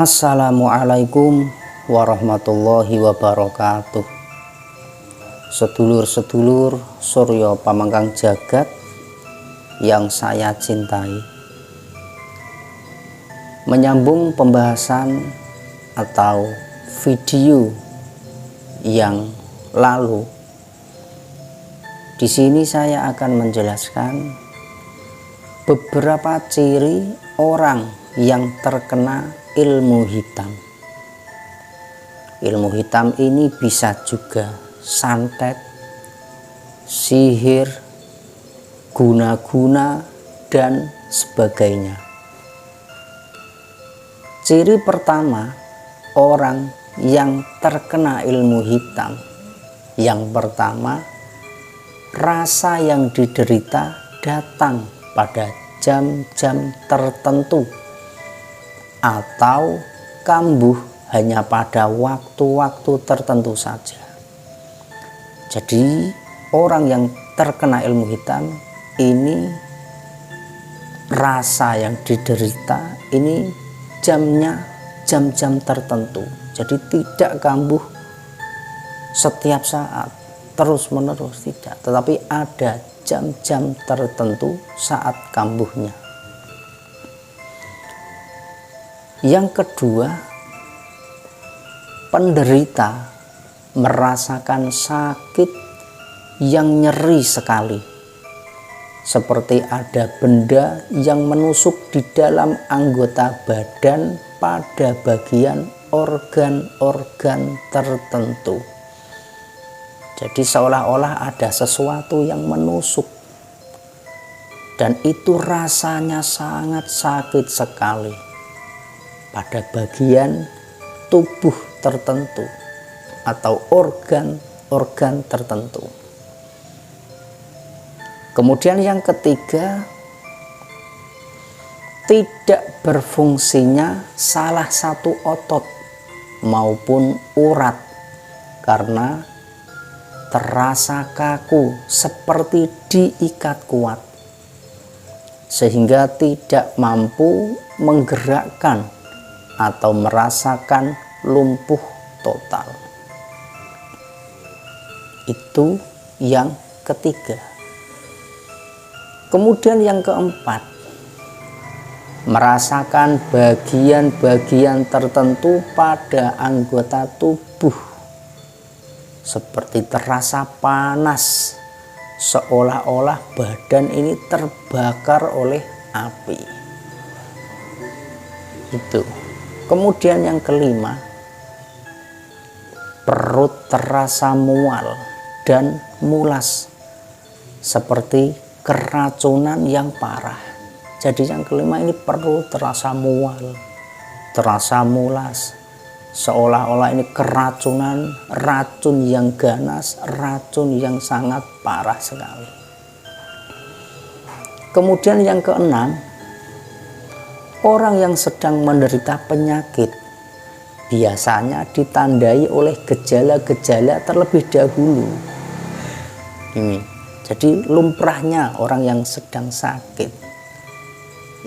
Assalamualaikum warahmatullahi wabarakatuh. Sedulur-sedulur Surya Pamangkang Jagat yang saya cintai, menyambung pembahasan atau video yang lalu, di sini saya akan menjelaskan beberapa ciri orang yang terkena ilmu hitam. Ilmu hitam ini bisa juga santet, sihir, guna-guna, dan sebagainya. Ciri pertama orang yang terkena ilmu hitam, yang pertama, rasa yang diderita datang pada jam-jam tertentu atau kambuh hanya pada waktu-waktu tertentu saja. Jadi orang yang terkena ilmu hitam ini rasa yang diderita ini jamnya jam-jam tertentu. Jadi tidak kambuh setiap saat terus menerus, tidak, tetapi ada jam-jam tertentu saat kambuhnya. Yang kedua, penderita merasakan sakit yang nyeri sekali, seperti ada benda yang menusuk di dalam anggota badan pada bagian organ-organ tertentu. Jadi seolah-olah ada sesuatu yang menusuk, dan itu rasanya sangat sakit sekali pada bagian tubuh tertentu atau organ-organ tertentu. Kemudian yang ketiga, tidak berfungsinya salah satu otot maupun urat karena terasa kaku seperti diikat kuat, sehingga tidak mampu menggerakkan atau merasakan lumpuh total. Itu yang ketiga. Kemudian yang keempat, merasakan bagian-bagian tertentu pada anggota tubuh seperti terasa panas, seolah-olah badan ini terbakar oleh api. Itu. Kemudian yang kelima, perut terasa mual dan mulas seperti keracunan yang parah. Jadi yang kelima ini perut terasa mual, terasa mulas, seolah-olah ini keracunan, racun yang ganas, racun yang sangat parah sekali. Kemudian yang keenam, orang yang sedang menderita penyakit biasanya ditandai oleh gejala-gejala terlebih dahulu. Ini, jadi lumrahnya orang yang sedang sakit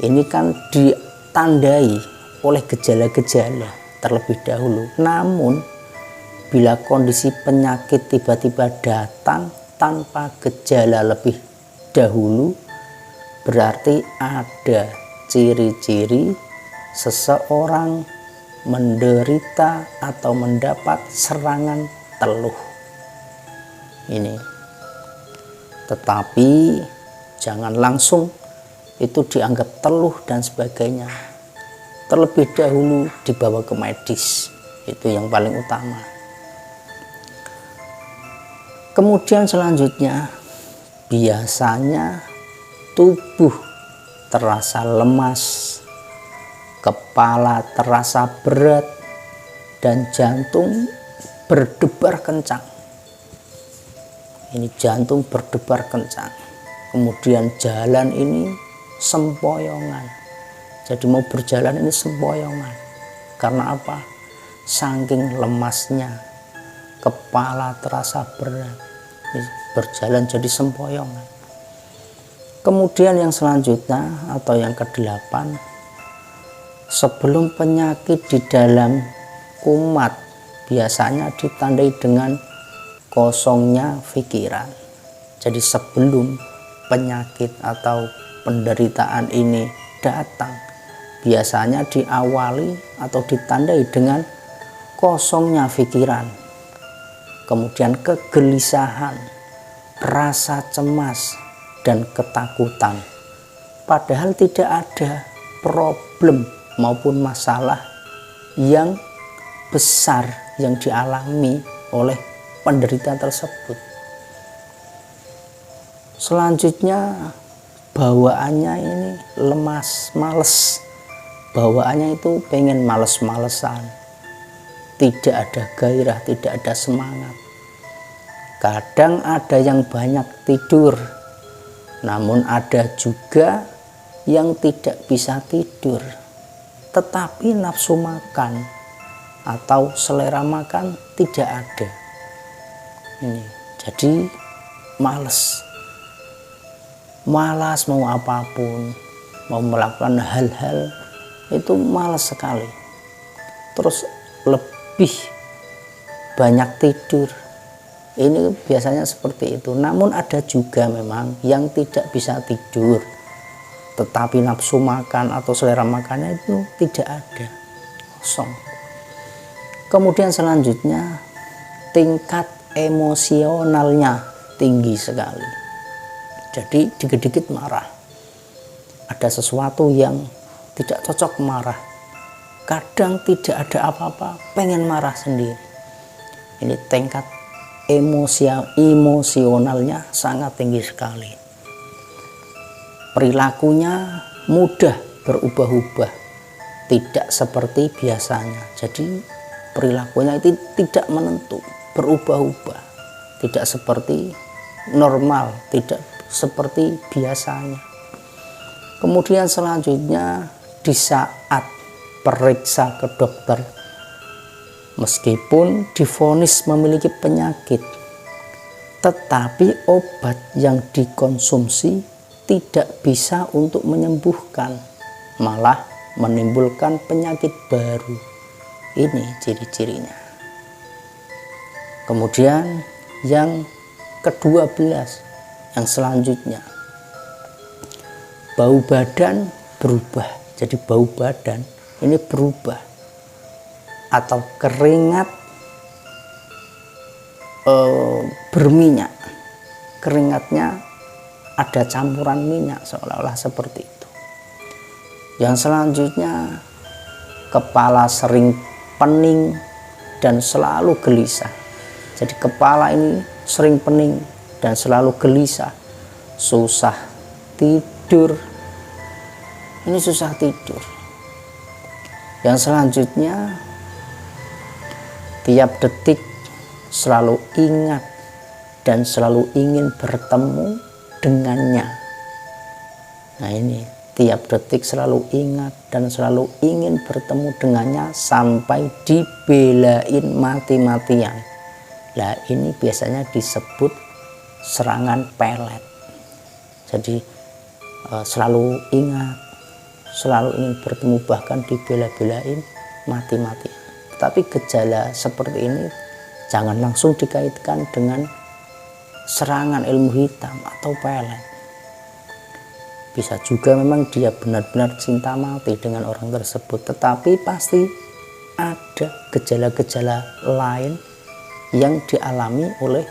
ini kan ditandai oleh gejala-gejala terlebih dahulu. Namun bila kondisi penyakit tiba-tiba datang tanpa gejala lebih dahulu, berarti ada ciri-ciri seseorang menderita atau mendapat serangan teluh ini. Tetapi jangan langsung itu dianggap teluh dan sebagainya, terlebih dahulu dibawa ke medis, itu yang paling utama. Kemudian selanjutnya, biasanya tubuh terasa lemas, kepala terasa berat, dan jantung berdebar kencang. Ini jantung berdebar kencang. Kemudian jalan ini sempoyongan. Jadi mau berjalan ini sempoyongan. Karena apa? Saking lemasnya, kepala terasa berat, berjalan jadi sempoyongan. Kemudian yang selanjutnya atau yang ke-8, sebelum penyakit di dalam kumat biasanya ditandai dengan kosongnya pikiran. Jadi sebelum penyakit atau penderitaan ini datang, biasanya diawali atau ditandai dengan kosongnya pikiran, kemudian kegelisahan, rasa cemas, dan ketakutan. Padahal tidak ada problem maupun masalah yang besar yang dialami oleh penderita tersebut. Selanjutnya bawaannya ini lemas, males. Bawaannya itu pengen males-malesan, tidak ada gairah, tidak ada semangat. Kadang ada yang banyak tidur, namun ada juga yang tidak bisa tidur, tetapi nafsu makan atau selera makan tidak ada. Ini jadi malas mau apapun, mau melakukan hal-hal itu malas sekali. Terus lebih banyak tidur. Ini biasanya seperti itu. Namun ada juga memang yang tidak bisa tidur, tetapi nafsu makan atau selera makannya itu tidak ada, kosong. Kemudian selanjutnya tingkat emosionalnya tinggi sekali. Jadi dikit-dikit marah. Ada sesuatu yang tidak cocok marah. Kadang tidak ada apa-apa, pengen marah sendiri. Ini tingkat emosionalnya sangat tinggi sekali. Perilakunya mudah berubah-ubah, tidak seperti biasanya. Jadi perilakunya itu tidak menentu, berubah-ubah, tidak seperti normal, tidak seperti biasanya. Kemudian selanjutnya di saat periksa ke dokter, meskipun divonis memiliki penyakit, tetapi obat yang dikonsumsi tidak bisa untuk menyembuhkan, malah menimbulkan penyakit baru. Ini ciri-cirinya. Kemudian yang ke-12, yang selanjutnya, bau badan berubah. Jadi bau badan ini berubah, atau keringat berminyak, keringatnya ada campuran minyak, seolah-olah seperti itu. Yang selanjutnya, kepala sering pening dan selalu gelisah. Jadi kepala ini sering pening dan selalu gelisah, susah tidur. Ini susah tidur. Yang selanjutnya, tiap detik selalu ingat dan selalu ingin bertemu dengannya. Nah ini, tiap detik selalu ingat dan selalu ingin bertemu dengannya sampai dibelain mati-matian. Nah ini biasanya disebut serangan pelet. Jadi selalu ingat, selalu ingin bertemu, bahkan dibela-belain mati-matian. Tapi gejala seperti ini jangan langsung dikaitkan dengan serangan ilmu hitam atau pelet. Bisa juga memang dia benar-benar cinta mati dengan orang tersebut, tetapi pasti ada gejala-gejala lain yang dialami oleh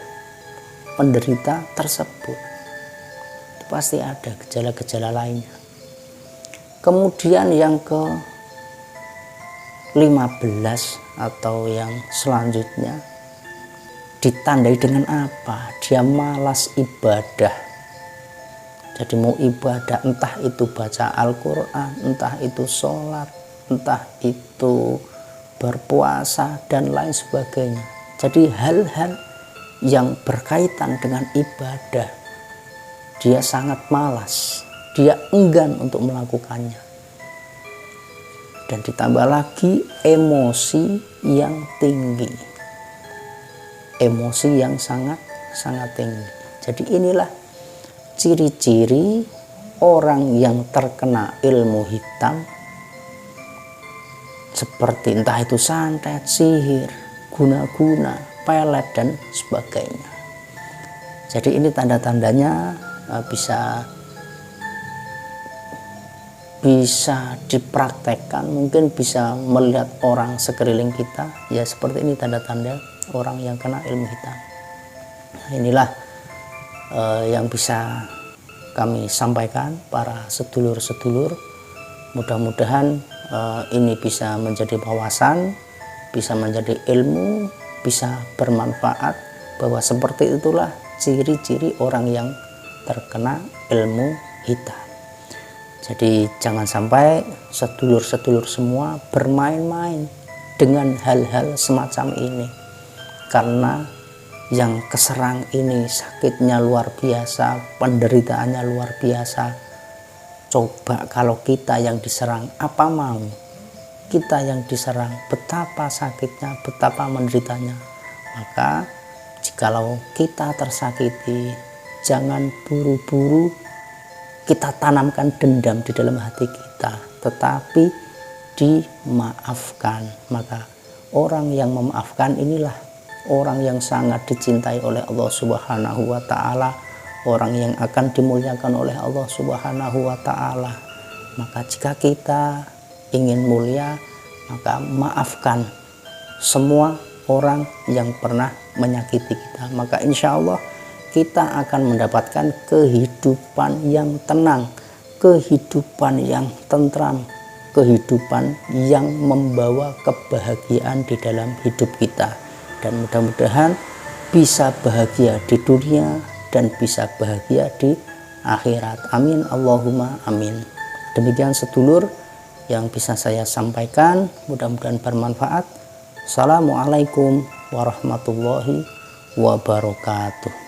penderita tersebut. Itu pasti ada gejala-gejala lainnya. Kemudian yang ke-15 atau yang selanjutnya ditandai dengan apa? Dia malas ibadah. Jadi mau ibadah, entah itu baca Al-Quran, entah itu sholat, entah itu berpuasa dan lain sebagainya. Jadi hal-hal yang berkaitan dengan ibadah dia sangat malas, dia enggan untuk melakukannya. Dan ditambah lagi emosi yang tinggi, emosi yang sangat tinggi. Jadi inilah ciri-ciri orang yang terkena ilmu hitam, seperti entah itu santet, sihir, guna-guna, pelet dan sebagainya. Jadi ini tanda-tandanya bisa dipraktekkan, mungkin bisa melihat orang sekeliling kita, ya seperti ini tanda-tanda orang yang kena ilmu hitam. Nah, inilah yang bisa kami sampaikan para sedulur-sedulur. Mudah-mudahan ini bisa menjadi wawasan, bisa menjadi ilmu, bisa bermanfaat, bahwa seperti itulah ciri-ciri orang yang terkena ilmu hitam. Jadi jangan sampai sedulur-sedulur semua bermain-main dengan hal-hal semacam ini, karena yang keserang ini sakitnya luar biasa, penderitaannya luar biasa. Coba kalau kita yang diserang, apa mau? Kita yang diserang, betapa sakitnya, betapa menderitanya. Maka jikalau kita tersakiti, jangan buru-buru kita tanamkan dendam di dalam hati kita, tetapi dimaafkan. Maka orang yang memaafkan inilah orang yang sangat dicintai oleh Allah Subhanahu wa Ta'ala, orang yang akan dimuliakan oleh Allah Subhanahu wa Ta'ala. Maka jika kita ingin mulia, maka maafkan semua orang yang pernah menyakiti kita. Maka insya Allah kita akan mendapatkan kehidupan yang tenang, kehidupan yang tentram, kehidupan yang membawa kebahagiaan di dalam hidup kita. Dan mudah-mudahan bisa bahagia di dunia dan bisa bahagia di akhirat. Amin Allahumma amin. Demikian sedulur yang bisa saya sampaikan, mudah-mudahan bermanfaat. Assalamualaikum warahmatullahi wabarakatuh.